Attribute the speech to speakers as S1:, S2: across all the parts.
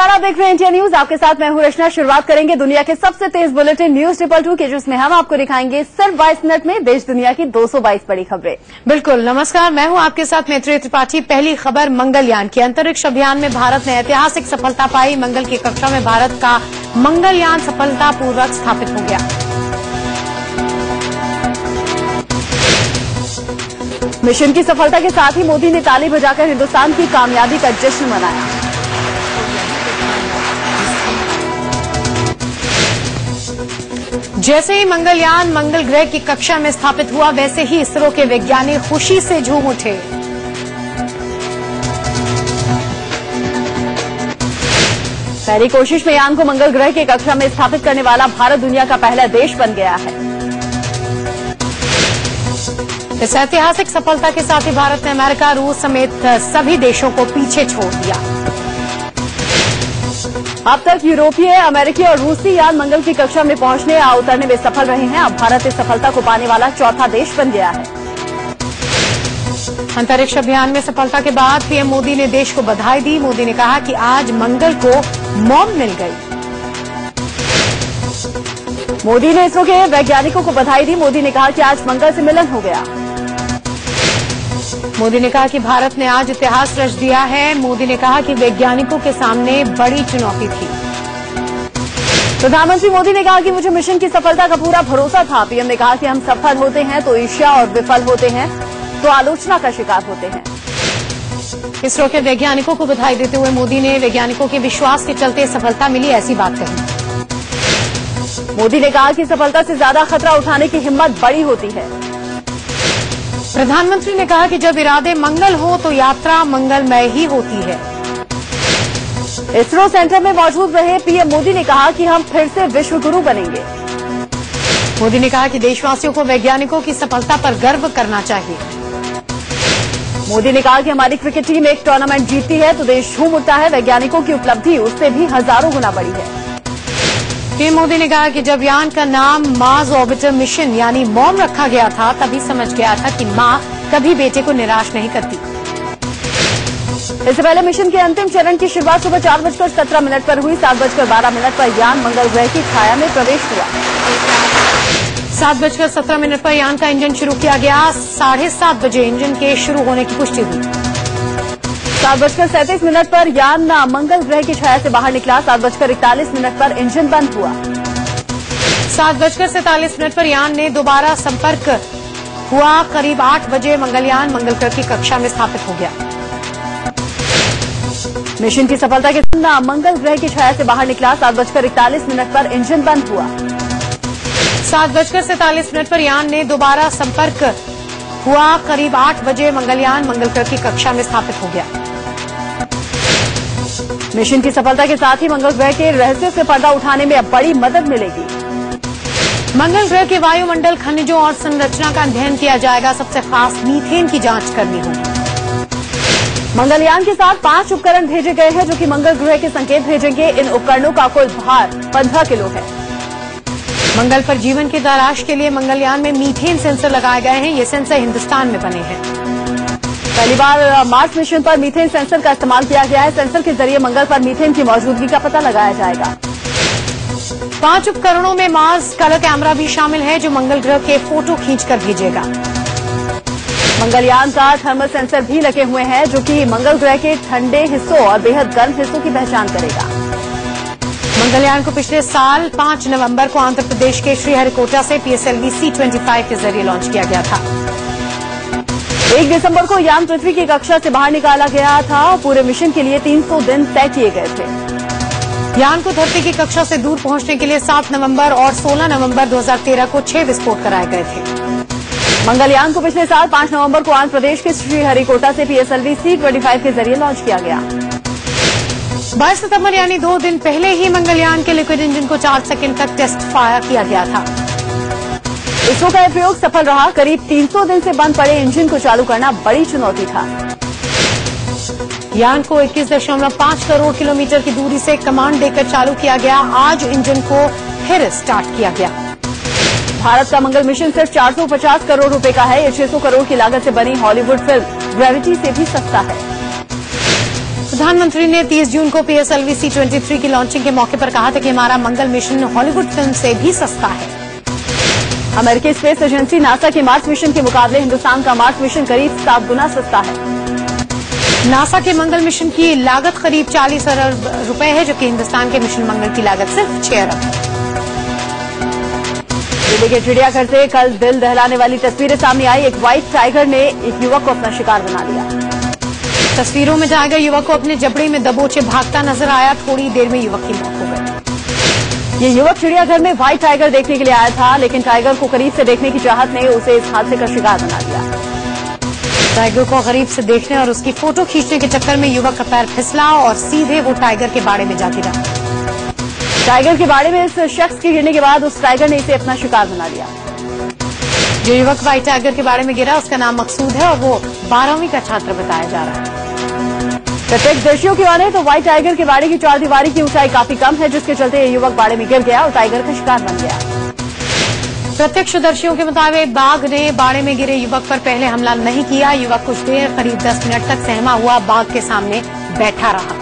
S1: आप देख रहे हैं इंडिया न्यूज। आपके साथ मैं हूं रचना। शुरुआत करेंगे दुनिया के सबसे तेज बुलेटिन न्यूज 222 के, जिसमें हम आपको दिखाएंगे सिर्फ 22 मिनट में देश दुनिया की 222 बड़ी खबरें।
S2: बिल्कुल, नमस्कार, मैं हूं आपके साथ मैत्री त्रिपाठी। पहली खबर मंगलयान की। अंतरिक्ष अभियान में भारत ने ऐतिहासिक सफलता पाई। मंगल की कक्षा में भारत का मंगलयान सफलतापूर्वक स्थापित हो गया।
S1: मिशन की सफलता के साथ ही मोदी ने ताली बजाकर हिंदुस्तान की कामयाबी का जश्न मनाया।
S2: जैसे ही मंगलयान मंगल ग्रह की कक्षा में स्थापित हुआ, वैसे ही इसरो के वैज्ञानिक खुशी से झूम उठे।
S1: पहली कोशिश में यान को मंगल ग्रह की कक्षा में स्थापित करने वाला भारत दुनिया का पहला देश बन गया है।
S2: इस ऐतिहासिक सफलता के साथ ही भारत ने अमेरिका, रूस समेत सभी देशों को पीछे छोड़ दिया।
S1: अब तक यूरोपीय, अमेरिकी और रूसी यान मंगल की कक्षा में पहुंचने या उतरने में सफल रहे हैं। अब भारत इस सफलता को पाने वाला चौथा देश बन गया है।
S2: अंतरिक्ष अभियान में सफलता के बाद पीएम मोदी ने देश को बधाई दी। मोदी ने कहा कि आज मंगल को मॉम मिल गई।
S1: मोदी ने इसरो के वैज्ञानिकों को बधाई दी। मोदी ने कहा कि आज मंगल से मिलन हो गया।
S2: मोदी ने कहा कि भारत ने आज इतिहास रच दिया है। मोदी ने कहा कि वैज्ञानिकों के सामने बड़ी चुनौती थी।
S1: प्रधानमंत्री मोदी ने कहा कि मुझे मिशन की सफलता का पूरा भरोसा था। पीएम ने कहा कि हम सफल होते हैं तो ईर्ष्या और विफल होते हैं तो आलोचना का शिकार होते हैं।
S2: इसरो के वैज्ञानिकों को बधाई देते हुए मोदी ने वैज्ञानिकों के विश्वास के चलते सफलता मिली, ऐसी बात कही।
S1: मोदी ने कहा कि सफलता से ज्यादा खतरा उठाने की हिम्मत बड़ी होती है।
S2: प्रधानमंत्री ने कहा कि जब इरादे मंगल हो तो यात्रा मंगलमय ही होती है।
S1: इसरो सेंटर में मौजूद रहे पीएम मोदी ने कहा कि हम फिर से विश्व गुरु बनेंगे।
S2: मोदी ने कहा कि देशवासियों को वैज्ञानिकों की सफलता पर गर्व करना चाहिए।
S1: मोदी ने कहा कि हमारी क्रिकेट टीम एक टूर्नामेंट जीतती है तो देश झूम उठता है। वैज्ञानिकों की उपलब्धि उससे भी हजारों गुना बड़ी है।
S2: पीएम मोदी ने कहा कि जब यान का नाम मार्स ऑर्बिटर मिशन यानी मॉम रखा गया था, तभी समझ गया था कि मां कभी बेटे को निराश नहीं करती।
S1: इससे पहले मिशन के अंतिम चरण की शुरुआत सुबह 4:17 पर हुई। 7:12 पर यान मंगल ग्रह की छाया में प्रवेश हुआ।
S2: 7:17 पर यान का इंजन शुरू किया गया। 7:30 बजे इंजन के शुरू होने की पुष्टि हुई।
S1: 7:37 पर यान मंगल ग्रह की छाया से बाहर निकला। 7:41 पर इंजन बंद हुआ।
S2: 7:47 पर यान ने दोबारा संपर्क हुआ। करीब 8 बजे मंगलयान मंगल ग्रह की कक्षा में स्थापित हो गया।
S1: मिशन की सफलता के साथ मंगल ग्रह की छाया से बाहर निकला। 7:41 पर इंजन बंद हुआ।
S2: 7:47 पर यान ने दोबारा संपर्क हुआ। करीब 8 बजे मंगलयान मंगल ग्रह की कक्षा में स्थापित हो गया।
S1: मिशन की सफलता के साथ ही मंगल ग्रह के रहस्य से पर्दा उठाने में अब बड़ी मदद मिलेगी।
S2: मंगल ग्रह के वायुमंडल, खनिजों और संरचना का अध्ययन किया जाएगा। सबसे खास मीथेन की जांच करनी होगी।
S1: मंगलयान के साथ 5 उपकरण भेजे गए हैं जो कि मंगल ग्रह के संकेत भेजेंगे। इन उपकरणों का कुल भार 15 किलो है।
S2: मंगल पर जीवन की तलाश के लिए मंगलयान में मीथेन सेंसर लगाए गए हैं। ये सेंसर हिंदुस्तान में बने हैं।
S1: पहली बार मार्स मिशन पर मीथेन सेंसर का इस्तेमाल किया गया है। सेंसर के जरिए मंगल पर मीथेन की मौजूदगी का पता लगाया जाएगा।
S2: 5 उपकरणों में मार्स कलर कैमरा भी शामिल है जो मंगल ग्रह के फोटो खींचकर भेजेगा।
S1: मंगलयान का थर्मल सेंसर भी लगे हुए हैं जो कि मंगल ग्रह के ठंडे हिस्सों और बेहद गर्म हिस्सों की पहचान करेगा।
S2: मंगलयान को पिछले साल 5 नवंबर को आंध्र प्रदेश के श्रीहरिकोटा से PSLV C-25 के जरिए लॉन्च किया गया था।
S1: 1 दिसंबर को यान पृथ्वी की कक्षा से बाहर निकाला गया था। पूरे मिशन के लिए 300 दिन तय किए गए थे।
S2: यान को धरती की कक्षा से दूर पहुंचने के लिए 7 नवंबर और 16 नवंबर 2013 को 6 विस्फोट कराए गए थे।
S1: मंगलयान को पिछले साल 5 नवंबर को आंध्र प्रदेश के श्रीहरिकोटा से PSLV C-25 के जरिए लॉन्च किया गया।
S2: 22 सितंबर यानी 2 दिन पहले ही मंगलयान के लिक्विड इंजन को 4 सेकंड तक टेस्ट फायर किया गया था।
S1: इसरो का यह प्रयोग सफल रहा। करीब 300 दिन से बंद पड़े इंजन को चालू करना बड़ी चुनौती था।
S2: यान को 21.5 करोड़ किलोमीटर की दूरी से कमांड देकर चालू किया गया। आज इंजन को फिर स्टार्ट किया गया।
S1: भारत का मंगल मिशन सिर्फ 450 करोड़ रुपए का है। ये 600 करोड़ की लागत से बनी हॉलीवुड फिल्म ग्रेविटी से भी सस्ता है।
S2: प्रधानमंत्री ने 30 जून को PSLV C-23 की लॉन्चिंग के मौके पर कहा था कि हमारा मंगल मिशन हॉलीवुड फिल्म से भी सस्ता है।
S1: अमेरिकी स्पेस एजेंसी नासा के मार्स मिशन के मुकाबले हिंदुस्तान का मार्स मिशन करीब 7 गुना सस्ता है।
S2: नासा के मंगल मिशन की लागत करीब 40 अरब रुपए है, जबकि हिंदुस्तान के मिशन मंगल की लागत सिर्फ 6 अरब है।
S1: दिल्ली के चिड़ियाघर से कल दिल दहलाने वाली तस्वीरें सामने आई। एक व्हाइट टाइगर ने एक युवक को अपना शिकार बना लिया।
S2: तस्वीरों में टाइगर युवक को अपने जबड़े में दबोचे भागता नजर आया। थोड़ी देर में युवक की मौत हो गई।
S1: ये युवक चिड़ियाघर में व्हाइट टाइगर देखने के लिए आया था, लेकिन टाइगर को करीब से देखने की चाहत ने उसे इस हादसे का शिकार बना दिया।
S2: टाइगर को करीब से देखने और उसकी फोटो खींचने के चक्कर में युवक का पैर फिसला और सीधे वो टाइगर के बाड़े में जा गिरा।
S1: टाइगर के बाड़े में इस शख्स के गिरने के बाद उस टाइगर ने इसे अपना शिकार बना लिया।
S2: जो युवक व्हाइट टाइगर के बाड़े में गिरा उसका नाम मकसूद है और वो 12वीं का छात्र बताया जा रहा है। प्रत्यक्षदर्शियों की माने तो व्हाइट टाइगर के बाड़े की चारदीवारी की ऊंचाई काफी कम है, जिसके चलते ये युवक बाड़े में गिर गया और टाइगर का शिकार बन गया। प्रत्यक्षदर्शियों के मुताबिक बाघ ने बाड़े में गिरे युवक पर पहले हमला नहीं किया। युवक कुछ देर करीब 10 मिनट तक सहमा हुआ बाघ के सामने बैठा रहा।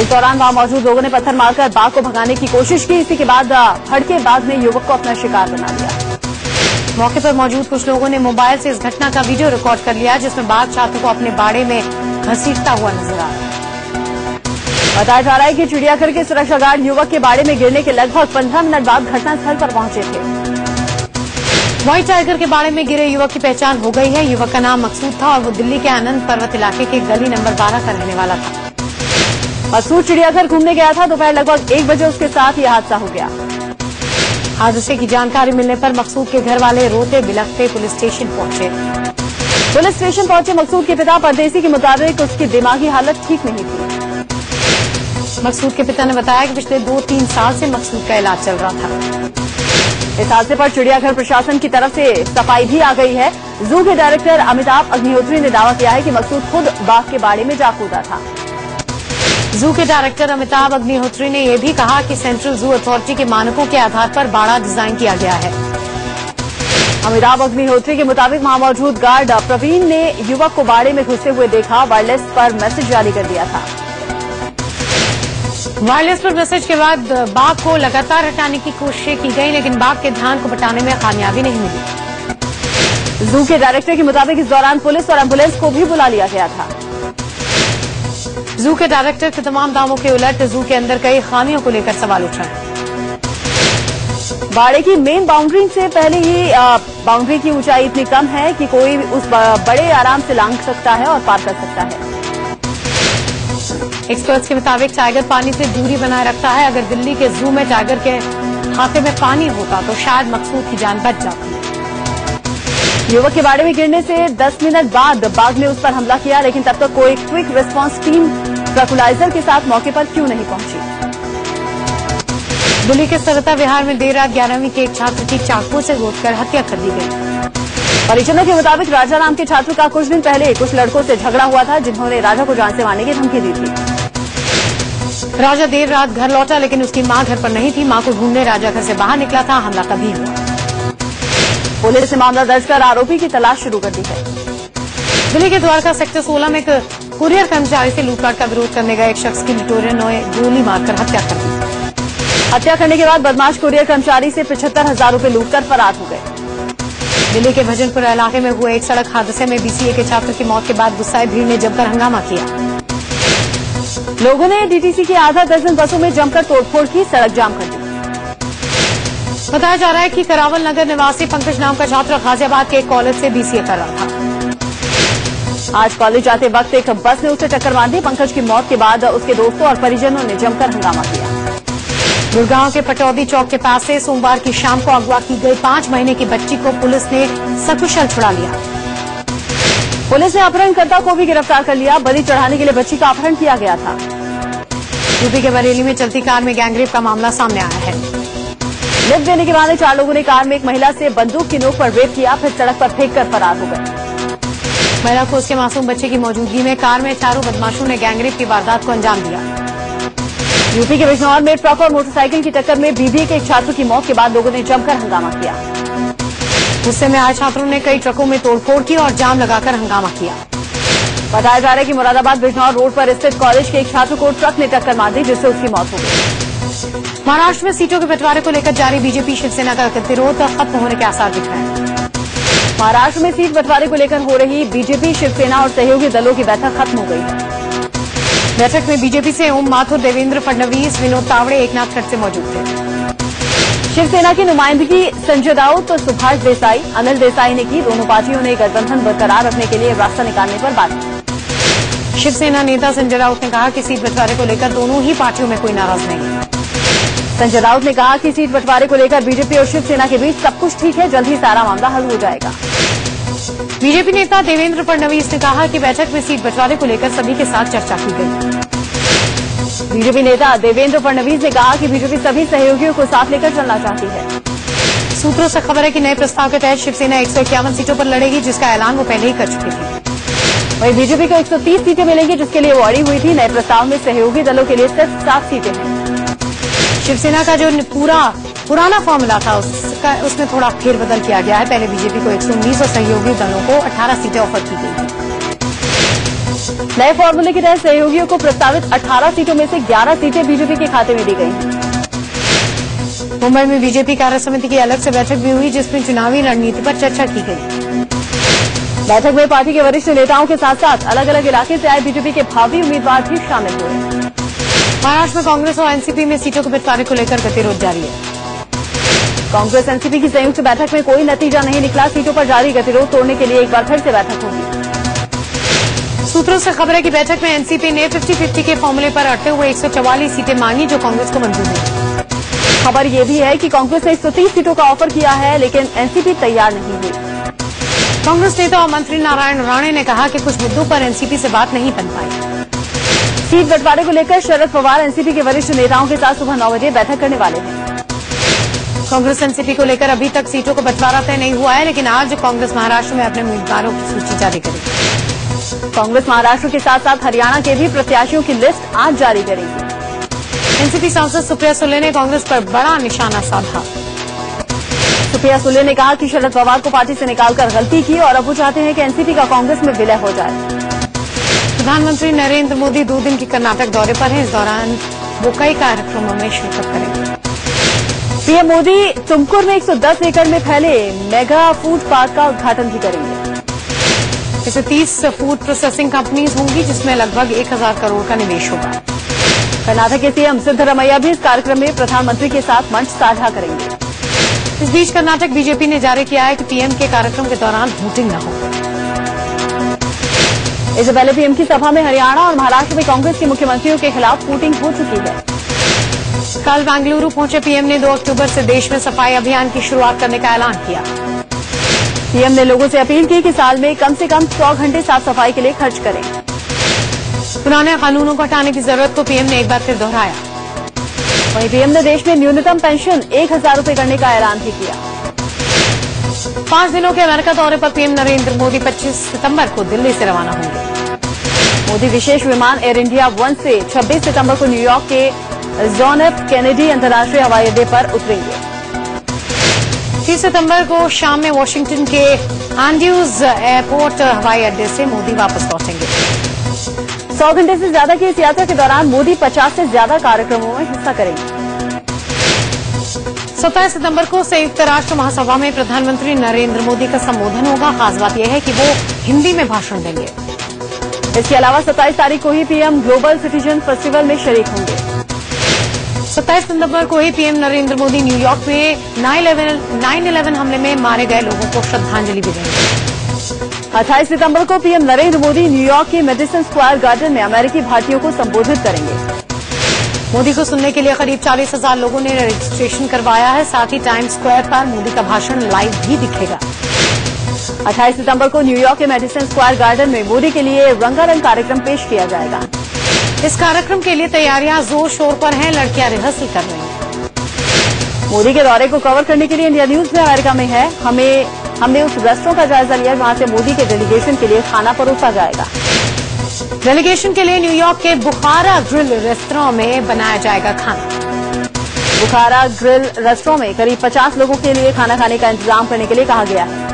S1: इस दौरान वहां मौजूद लोगों ने पत्थर मारकर बाघ को भगाने की कोशिश की। इसी के बाद भड़के बाघ ने युवक को अपना शिकार बना लिया।
S2: मौके पर मौजूद कुछ लोगों ने मोबाइल से इस घटना का वीडियो रिकॉर्ड कर लिया, जिसमें बाघ छात्र को अपने बाड़े में घसीटता हुआ नजर आ रहा है।
S1: बताया जा रहा है कि चिड़ियाघर के सुरक्षा गार्ड युवक के बाड़े में गिरने के लगभग 15 मिनट बाद घटनास्थल पर पहुंचे थे।
S2: व्हाइट टाइगर के बाड़े में गिरे युवक की पहचान हो गई है। युवक का नाम मकसूद था और वो दिल्ली के आनंद पर्वत इलाके के गली नंबर 12 का रहने वाला था।
S1: मकसूद चिड़ियाघर घूमने गया था। दोपहर लगभग 1 बजे उसके साथ यह हादसा हो गया।
S2: हादसे की जानकारी मिलने पर मकसूद के घर वाले रोते बिलखते पुलिस स्टेशन पहुंचे।
S1: पुलिस स्टेशन पहुंचे मकसूद के पिता परदेसी के मुताबिक उसकी दिमागी हालत ठीक नहीं थी।
S2: मकसूद के पिता ने बताया कि पिछले 2-3 साल से मकसूद का इलाज चल रहा था।
S1: इस हादसे पर चिड़ियाघर प्रशासन की तरफ से सफाई भी आ गई है। जू के डायरेक्टर अमिताभ अग्निहोत्री ने दावा किया है कि मकसूद खुद बाघ के बाड़े में जा कूदा था।
S2: जू के डायरेक्टर अमिताभ अग्निहोत्री ने यह भी कहा कि सेंट्रल जू अथॉरिटी के मानकों के आधार पर बाड़ा डिजाइन किया गया है।
S1: अमिताभ अग्निहोत्री के मुताबिक वहां मौजूद गार्ड प्रवीण ने युवक को बाड़े में घुसते हुए देखा। वायरलेस पर मैसेज जारी कर दिया था।
S2: वायरलेस पर मैसेज के बाद बाघ को लगातार हटाने की कोशिश की गई, लेकिन बाघ के ध्यान को बटाने में कामयाबी नहीं मिली।
S1: जू के डायरेक्टर के मुताबिक इस दौरान पुलिस और एम्बुलेंस को भी बुला लिया गया था।
S2: जू के डायरेक्टर के तमाम दावों के उलट जू के अंदर कई खामियों को लेकर सवाल उठ रहे हैं।
S1: बाड़े की मेन बाउंड्री से पहले ही बाउंड्री की ऊंचाई इतनी कम है कि कोई उस बड़े आराम से लांघ सकता है और पार कर सकता है।
S2: एक्सपर्ट्स के मुताबिक टाइगर पानी से दूरी बनाए रखता है। अगर दिल्ली के जू में टाइगर के खाते में पानी होता तो शायद मकसूद की जान बच जाती।
S1: युवक के बाड़े में गिरने से 10 मिनट बाद बाघ ने उस पर हमला किया, लेकिन तब तक कोई क्विक रिस्पांस टीम ट्रैंकुलाइजर के साथ मौके पर क्यों नहीं पहुंची।
S2: दिल्ली के सरता विहार में देर रात 11वीं के एक छात्र की चाकू से गोदकर हत्या कर दी गई।
S1: परिजनों के मुताबिक राजा नाम के छात्र का कुछ दिन पहले कुछ लड़कों से झगड़ा हुआ था, जिन्होंने राजा को जान से मारने की धमकी दी थी।
S2: राजा देर रात घर लौटा, लेकिन उसकी मां घर पर नहीं थी। मां को ढूंढने राजा घर से बाहर निकला था। हमला तभी हुआ।
S1: पुलिस ने मामला दर्ज कर आरोपी की तलाश शुरू कर दी है।
S2: दिल्ली के द्वारका सेक्टर 16 में एक कुरियर कर्मचारी से लूटपाट का विरोध करने गए एक शख्स की लुटेरों ने गोली मारकर हत्या कर दी।
S1: हत्या करने के बाद बदमाश कुरियर कर्मचारी से 75,000 रुपए लूटकर फरार हो गए।
S2: दिल्ली के भजनपुर इलाके में हुए एक सड़क हादसे में BCA के छात्र की मौत के बाद गुस्साए भीड़ ने जमकर हंगामा किया।
S1: लोगों ने DTC की आधा दर्जन बसों में जमकर तोड़फोड़ की, सड़क जाम कर दी।
S2: बताया जा रहा है कि करावल नगर निवासी पंकज नाम का छात्र गाजियाबाद के एक कॉलेज से BCA कर रहा था।
S1: आज कॉलेज जाते वक्त एक बस ने उसे टक्कर मार दी। पंकज की मौत के बाद उसके दोस्तों और परिजनों ने जमकर हंगामा किया।
S2: गुड़गांव के पटौदी चौक के पास से सोमवार की शाम को अगवा की गई 5 महीने की बच्ची को पुलिस ने सकुशल छुड़ा लिया।
S1: पुलिस ने अपहरणकर्ता को भी गिरफ्तार कर लिया। बलि चढ़ाने के लिए बच्ची का अपहरण किया गया था।
S2: यूपी के बरेली में चलती कार में गैंगरेप का मामला सामने आया है।
S1: लिफ्ट देने के बहाने 4 लोगों ने कार में एक महिला से बंदूक की नोक पर रेप किया, फिर सड़क पर फेंककर फरार हो गए।
S2: महिला को उसके मासूम बच्चे की मौजूदगी में कार में चारों बदमाशों ने गैंगरेप की वारदात को अंजाम दिया।
S1: यूपी के बिजनौर में ट्रक और मोटरसाइकिल की टक्कर में BBA के एक छात्र की मौत के बाद लोगों ने जमकर हंगामा किया।
S2: गुस्से में आए छात्रों ने कई ट्रकों में तोड़फोड़ की और जाम लगाकर हंगामा किया।
S1: बताया जा रहा है कि मुरादाबाद बिजनौर रोड पर स्थित कॉलेज के एक छात्र को ट्रक ने टक्कर मार दी, जिससे उसकी मौत हो गई।
S2: महाराष्ट्र में सीटों के बंटवारे को लेकर जारी बीजेपी शिवसेना का गतिरोध खत्म होने के आसार दिख रहे हैं।
S1: महाराष्ट्र में सीट बंटवारे को लेकर हो रही बीजेपी, शिवसेना और सहयोगी दलों की बैठक खत्म हो गई है।
S2: बैठक में बीजेपी से ओम माथुर, देवेंद्र फडणवीस, विनोद तावड़े, एकनाथ खड़से मौजूद थे।
S1: शिवसेना की नुमाइंदगी संजय राउत और सुभाष देसाई, अनिल देसाई ने की। दोनों पार्टियों ने गठबंधन बरकरार रखने के लिए रास्ता निकालने पर बात की।
S2: शिवसेना नेता संजय राउत ने कहा कि सीट बंटवारे को लेकर दोनों ही पार्टियों में कोई नाराज नहीं है।
S1: संजय राउत ने कहा कि सीट बंटवारे को लेकर बीजेपी और शिवसेना के बीच सब कुछ ठीक है, जल्द ही सारा मामला हल हो जाएगा।
S2: बीजेपी नेता देवेंद्र फडणवीस ने कहा कि बैठक में सीट बंटवारे को लेकर सभी के साथ चर्चा की गई।
S1: बीजेपी नेता देवेंद्र फडणवीस ने कहा कि बीजेपी सभी सहयोगियों को साथ लेकर चलना चाहती है।
S2: सूत्रों से खबर है कि नए प्रस्ताव के तहत शिवसेना 151 सीटों पर लड़ेगी, जिसका ऐलान वो पहले ही कर चुकी थी।
S1: वहीं बीजेपी को 130 सीटें मिलेंगी, जिसके लिए वो अड़ी हुई थी। नए प्रस्ताव में सहयोगी दलों के लिए सिर्फ 7 सीटें हैं।
S2: शिवसेना का जो पुराना फॉर्मूला था उसमें थोड़ा फेरबदल किया गया है। पहले बीजेपी को 119 और सहयोगी दलों को 18 सीटें ऑफर की गई थी।
S1: नए फॉर्मूले के तहत सहयोगियों को प्रस्तावित 18 सीटों में से 11 सीटें बीजेपी के खाते में दी गई हैं।
S2: मुंबई में बीजेपी कार्य समिति की अलग से बैठक भी हुई, जिसमें चुनावी रणनीति पर चर्चा की गई।
S1: बैठक में पार्टी के वरिष्ठ नेताओं के साथ साथ अलग अलग इलाके से आए बीजेपी के भावी उम्मीदवार भी शामिल हुए।
S2: महाराष्ट्र में कांग्रेस और एनसीपी में सीटों के बंटवारे को लेकर गतिरोध जारी है।
S1: कांग्रेस एनसीपी की संयुक्त बैठक में कोई नतीजा नहीं निकला। सीटों पर जारी गतिरोध तोड़ने के लिए एक बार फिर से बैठक होगी।
S2: सूत्रों से खबर है कि बैठक में एनसीपी ने 50-50 के फॉर्मूले पर अड़ते हुए 144 सीटें मांगी, जो कांग्रेस को मंजूर नहीं।
S1: खबर यह भी है कि कांग्रेस ने 130 सीटों का ऑफर किया है, लेकिन एनसीपी तैयार नहीं हुई।
S2: कांग्रेस नेता और मंत्री नारायण राणे ने कहा कि कुछ मुद्दों पर एनसीपी से बात नहीं बन पाई।
S1: सीट बंटवारे को लेकर शरद पवार एनसीपी के वरिष्ठ नेताओं के साथ सुबह 9 बजे बैठक करने वाले हैं।
S2: कांग्रेस एनसीपी को लेकर अभी तक सीटों का बंटवारा तय नहीं हुआ है, लेकिन आज कांग्रेस महाराष्ट्र में अपने उम्मीदवारों की सूची जारी करेगी।
S1: कांग्रेस महाराष्ट्र के साथ साथ हरियाणा के भी प्रत्याशियों की लिस्ट आज जारी करेगी।
S2: एनसीपी सांसद सुप्रिया सुले ने कांग्रेस पर बड़ा निशाना साधा।
S1: सुप्रिया सुले ने कहा कि शरद पवार को पार्टी से निकालकर गलती की और अब वो चाहते हैं कि एनसीपी का कांग्रेस में विलय हो जाए।
S2: प्रधानमंत्री नरेंद्र मोदी 2 दिन के कर्नाटक दौरे पर हैं। इस दौरान वो कई कार्यक्रमों में शिरकत करेंगे।
S1: पीएम मोदी तुमकुर में 110 एकड़ में फैले मेगा फूड पार्क का उद्घाटन भी करेंगे।
S2: इसमें 30 फूड प्रोसेसिंग कंपनीज होंगी, जिसमें लगभग 1000 करोड़ का निवेश होगा।
S1: कर्नाटक के सीएम सिद्धरमैया भी इस कार्यक्रम में प्रधानमंत्री के साथ मंच साझा करेंगे।
S2: इस बीच कर्नाटक बीजेपी ने जारी किया है कि पीएम के कार्यक्रम के दौरान वोटिंग न हो।
S1: इससे पहले पीएम की सभा में हरियाणा और महाराष्ट्र में कांग्रेस के मुख्यमंत्रियों के खिलाफ वोटिंग हो चुकी है।
S2: कल बेंगलुरु पहुंचे पीएम ने 2 अक्टूबर से देश में सफाई अभियान की शुरुआत करने का ऐलान किया।
S1: पीएम ने लोगों से अपील की कि साल में कम से कम 100 घंटे साफ सफाई के लिए खर्च करें।
S2: पुराने कानूनों को हटाने की जरूरत को पीएम ने एक बार फिर दोहराया।
S1: वहीं पीएम ने देश में न्यूनतम पेंशन 1000 रूपये करने का ऐलान भी किया।
S2: 5 दिनों के अमेरिका दौरे पर पीएम नरेंद्र मोदी 25 सितंबर को दिल्ली से रवाना होंगे।
S1: मोदी विशेष विमान एयर इंडिया 1 से 26 सितंबर को न्यूयॉर्क के जॉन एफ कैनेडी अंतर्राष्ट्रीय हवाई अड्डे पर उतरेंगे।
S2: 30 सितंबर को शाम में वॉशिंगटन के एंड्रूज एयरपोर्ट हवाई अड्डे से मोदी वापस लौटेंगे।
S1: 100 घंटे से ज्यादा की इस यात्रा के दौरान मोदी 50 से ज्यादा कार्यक्रमों में हिस्सा करेंगे।
S2: 27 सितंबर को संयुक्त राष्ट्र महासभा में प्रधानमंत्री नरेंद्र मोदी का संबोधन होगा। खास बात यह है कि वो हिंदी में भाषण देंगे।
S1: इसके अलावा 27 तारीख को ही पीएम ग्लोबल सिटीजन फेस्टिवल में शरीक होंगे।
S2: 27 सितंबर को ही पीएम नरेंद्र मोदी न्यूयॉर्क में 9/11 हमले में मारे गए लोगों को श्रद्धांजलि भी देंगे।
S1: 28 सितंबर को पीएम नरेंद्र मोदी न्यूयॉर्क के मेडिसन स्क्वायर गार्डन में अमेरिकी भारतीयों को संबोधित करेंगे।
S2: मोदी को सुनने के लिए करीब 40,000 लोगों ने रजिस्ट्रेशन करवाया है। साथ ही टाइम्स स्क्वायर पर मोदी का भाषण लाइव भी दिखेगा।
S1: 28 सितंबर को न्यूयॉर्क के मेडिसन स्क्वायर गार्डन में मोदी के लिए रंगारंग कार्यक्रम पेश किया जाएगा।
S2: इस कार्यक्रम के लिए तैयारियां जोर शोर पर हैं। लड़कियां रिहर्सल कर रही हैं।
S1: मोदी के दौरे को कवर करने के लिए इंडिया न्यूज भी अमेरिका में है। हमने उस रेस्टोरेंट का जायजा लिया जहां से मोदी के डेलीगेशन के लिए खाना परोसा जाएगा।
S2: डेलीगेशन के लिए न्यूयॉर्क के बुखारा ग्रिल रेस्टोरेंट में बनाया जाएगा खाना।
S1: बुखारा ग्रिल रेस्टोरेंट में करीब 50 लोगों के लिए खाना खाने का इंतजाम करने के लिए कहा गया है।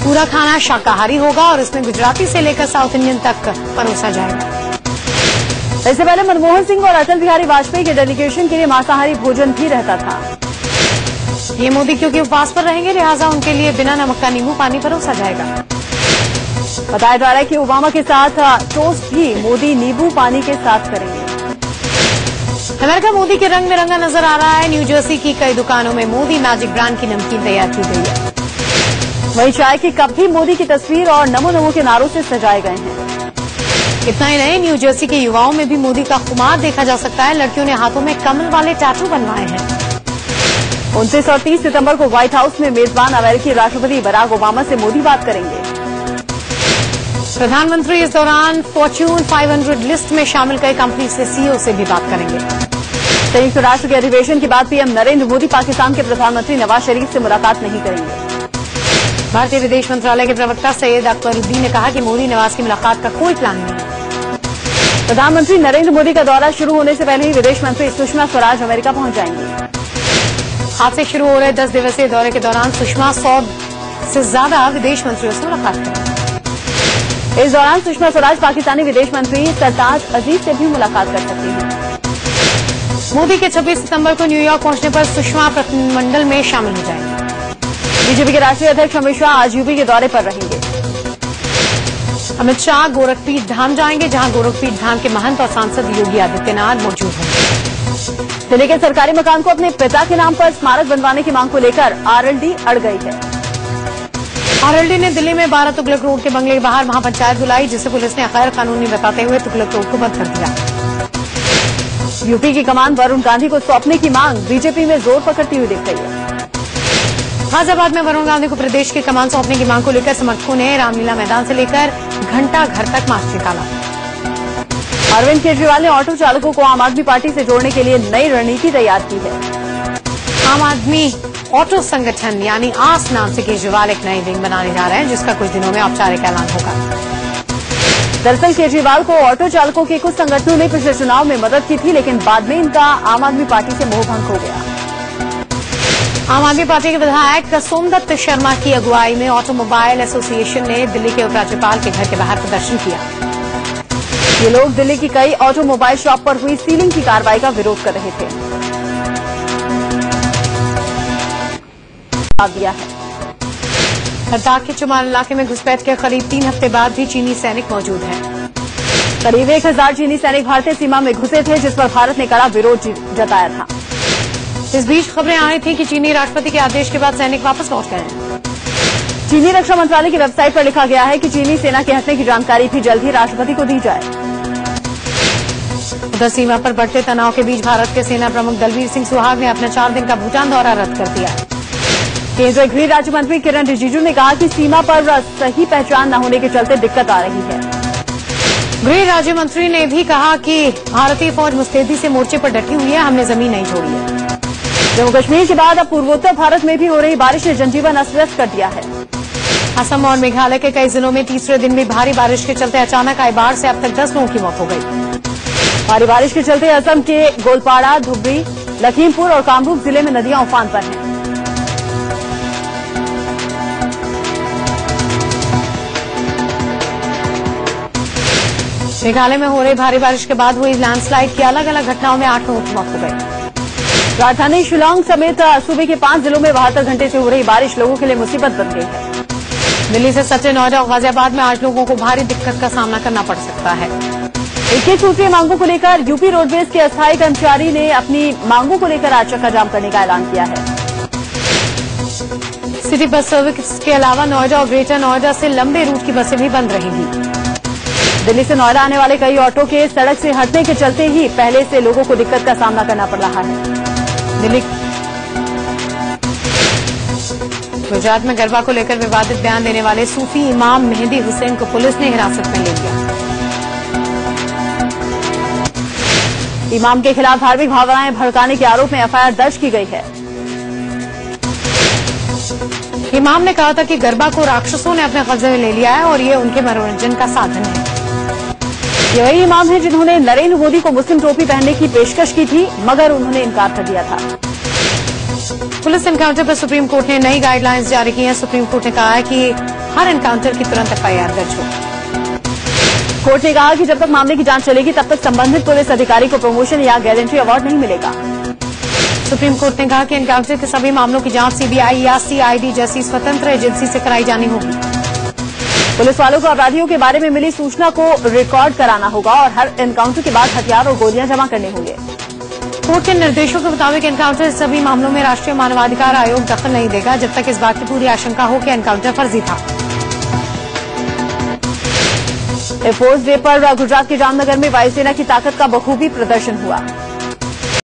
S2: पूरा खाना शाकाहारी होगा और इसमें गुजराती से लेकर साउथ इंडियन तक परोसा जाएगा।
S1: इससे पहले मनमोहन सिंह और अटल बिहारी वाजपेयी के डेलीगेशन के लिए मांसाहारी भोजन भी रहता था।
S2: ये मोदी क्योंकि उपवास पर रहेंगे, लिहाजा उनके लिए बिना नमक का नींबू पानी परोसा जाएगा।
S1: बताया जा रहा है कि ओबामा के साथ टोस्ट भी मोदी नींबू पानी के साथ करेंगे।
S2: अमेरिका मोदी के रंग में रंगा नजर आ रहा है। न्यू जर्सी की कई दुकानों में मोदी मैजिक ब्रांड की नमकीन तैयार की गई है।
S1: वहीं चाय के कप भी मोदी की तस्वीर और नमो नमो के नारों से सजाए गए हैं।
S2: इतना ही नहीं, न्यू जर्सी के युवाओं में भी मोदी का खुमार देखा जा सकता है। लड़कियों ने हाथों में कमल वाले टैटू बनवाए हैं।
S1: 29 और 30 सितंबर को व्हाइट हाउस में मेजबान अमेरिकी राष्ट्रपति बराक ओबामा से मोदी बात करेंगे।
S2: प्रधानमंत्री इस दौरान फॉर्च्यून 500 लिस्ट में शामिल कई कंपनी से सीईओ से भी बात करेंगे।
S1: संयुक्त राष्ट्र के अधिवेशन के बाद पीएम नरेंद्र मोदी पाकिस्तान के प्रधानमंत्री नवाज शरीफ से मुलाकात नहीं करेंगे।
S2: भारतीय विदेश मंत्रालय के प्रवक्ता सैयद अकबरुद्दीन ने कहा कि मोदी नवाज की मुलाकात का कोई प्लान नहीं है।
S1: प्रधानमंत्री नरेंद्र मोदी का दौरा शुरू होने से पहले ही विदेश मंत्री सुषमा स्वराज अमेरिका पहुंच जाएंगी।
S2: आज से शुरू हो रहे 10 दिवसीय दौरे के दौरान सुषमा 100 से ज्यादा विदेश मंत्रियों से मुलाकात करेंगी।
S1: इस दौरान सुषमा स्वराज पाकिस्तानी विदेश मंत्री सरताज अजीज से भी मुलाकात कर सकती हैं।
S2: मोदी के 26 सितंबर को न्यूयॉर्क पहुंचने पर सुषमा प्रतिनिधिमंडल में शामिल हो जाएंगे।
S1: बीजेपी के राष्ट्रीय अध्यक्ष अमित शाह आज यूपी के दौरे पर रहेंगे।
S2: अमित शाह गोरखपीठ धाम जाएंगे, जहां गोरखपीठ धाम के महंत और सांसद योगी आदित्यनाथ मौजूद होंगे।
S1: दिल्ली के सरकारी मकान को अपने पिता के नाम पर स्मारक बनवाने की मांग को लेकर आरएलडी अड़ गई है।
S2: आरएलडी ने दिल्ली में 12 तुगलक रोड के बंगले के बाहर महापंचायत बुलाई, जिसे पुलिस ने गैर कानूनी बताते हुए तुगलक रोड को बंद कर दिया।
S1: यूपी की कमान वरुण गांधी को सौंपने की मांग बीजेपी में जोर पकड़ती हुई दिख रही है।
S2: गाजियाबाद में वरुण गांधी को प्रदेश की कमान सौंपने की मांग को लेकर समर्थकों ने रामलीला मैदान से लेकर घंटा घर तक मार्च निकाला।
S1: अरविंद केजरीवाल ने ऑटो चालकों को आम आदमी पार्टी से जोड़ने के लिए नई रणनीति तैयार की है।
S2: आम आदमी ऑटो संगठन यानी आस नाम से केजरीवाल एक नई विंग बनाने जा रहे हैं, जिसका कुछ दिनों में औपचारिक ऐलान होगा।
S1: दरअसल केजरीवाल को ऑटो चालकों के कुछ संगठनों ने पिछले चुनाव में मदद की थी, लेकिन बाद में इनका आम आदमी पार्टी से मोहभंग हो गया।
S2: आम आदमी पार्टी के विधायक सोमदत्त शर्मा की अगुवाई में ऑटोमोबाइल एसोसिएशन ने दिल्ली के उपराज्यपाल के घर के बाहर प्रदर्शन किया।
S1: ये लोग दिल्ली की कई ऑटोमोबाइल शॉप पर हुई सीलिंग की कार्रवाई का विरोध कर रहे थे। दिया है
S2: लद्दाख के चुमाल इलाके में घुसपैठ के करीब 3 हफ्ते बाद भी चीनी सैनिक मौजूद हैं।
S1: करीब 1000 चीनी सैनिक भारतीय सीमा में घुसे थे, जिस पर भारत ने कड़ा विरोध जताया था।
S2: इस बीच खबरें आ रही थी कि चीनी राष्ट्रपति के आदेश के बाद सैनिक वापस लौट गए हैं।
S1: चीनी रक्षा मंत्रालय की वेबसाइट पर लिखा गया है कि चीनी सेना के हटने की जानकारी भी जल्द ही राष्ट्रपति को दी जाए।
S2: उधर सीमा पर बढ़ते तनाव के बीच भारत के सेना प्रमुख दलवीर सिंह सुहाग ने अपना 4 दिन का भूटान दौरा रद्द कर दिया।
S1: केंद्रीय गृह राज्य मंत्री किरण रिजिजू ने कहा कि सीमा पर सही पहचान न होने के चलते दिक्कत आ रही है।
S2: गृह राज्य मंत्री ने भी कहा कि भारतीय फौज मुस्तैदी से मोर्चे पर डटी हुई है, हमने जमीन नहीं छोड़ी है।
S1: जम्मू कश्मीर के बाद अब पूर्वोत्तर भारत में भी हो रही बारिश ने जनजीवन अस्त व्यस्त कर दिया है।
S2: असम और मेघालय के कई जिलों में तीसरे दिन भी भारी बारिश के चलते अचानक आई बाढ़ से अब तक 10 लोगों की मौत हो गई।
S1: भारी बारिश के चलते असम के गोलपाड़ा, धुबरी, लखीमपुर और कामरूप जिले में नदियां उफान पर हैं।
S2: मेघालय में हो रही भारी बारिश के बाद हुई लैंडस्लाइड की अलग अलग घटनाओं में 8 लोगों की मौत हो गई।
S1: राजधानी शिलांग समेत सूबे के 5 जिलों में 72 घंटे से हो रही बारिश लोगों के लिए मुसीबत बन गई है।
S2: दिल्ली से सटे नोएडा और गाजियाबाद में 8 लोगों को भारी दिक्कत का सामना करना पड़ सकता है।
S1: 21 सूत्रीय मांगों को लेकर यूपी रोडवेज के अस्थायी कर्मचारी ने अपनी मांगों को लेकर आज चक्का जाम करने का ऐलान किया है।
S2: सिटी बस सर्विस के अलावा नोएडा और ग्रेटर नोएडा से लंबे रूट की बसें भी बंद रहेंगी।
S1: दिल्ली से नोएडा आने वाले कई ऑटो के सड़क से हटने के चलते ही पहले से लोगों को दिक्कत का सामना करना पड़ रहा है।
S2: दिल्ली गुजरात में गरबा को लेकर विवादित बयान देने वाले सूफी इमाम मेहदी हुसैन को पुलिस ने हिरासत में ले लिया। इमाम के खिलाफ धार्मिक भावनाएं भड़काने के आरोप में एफआईआर दर्ज की गई है। इमाम ने कहा था कि गरबा को राक्षसों ने अपने कब्जे में ले लिया है और ये उनके मनोरंजन का साधन है। ये वही इमाम है जिन्होंने नरेंद्र मोदी को मुस्लिम टोपी पहनने की पेशकश की थी, मगर उन्होंने इनकार कर दिया था। पुलिस एनकाउंटर पर सुप्रीम कोर्ट ने नई गाइडलाइंस जारी की हैं। सुप्रीम कोर्ट ने कहा है कि हर एनकाउंटर की तुरंत एफआईआर दर्ज हो।
S1: कोर्ट ने कहा कि जब तक मामले की जांच चलेगी तब तक संबंधित पुलिस अधिकारी को प्रमोशन या गैरेंटी अवार्ड नहीं मिलेगा।
S2: सुप्रीम कोर्ट ने कहा कि एनकाउंटर के सभी मामलों की जांच सीबीआई या सीआईडी जैसी स्वतंत्र एजेंसी से कराई जानी होगी।
S1: पुलिस वालों को अपराधियों के बारे में मिली सूचना को रिकॉर्ड कराना होगा और हर एनकाउंटर के बाद हथियार और गोलियां जमा करने होंगे।
S2: कोर्ट के निर्देशों के मुताबिक एनकाउंटर सभी मामलों में राष्ट्रीय मानवाधिकार आयोग दखल नहीं देगा जब तक इस बात की पूरी आशंका हो कि एनकाउंटर फर्जी था।
S1: एयरफोर्स डे पर गुजरात के जामनगर में वायुसेना की ताकत का बखूबी प्रदर्शन हुआ।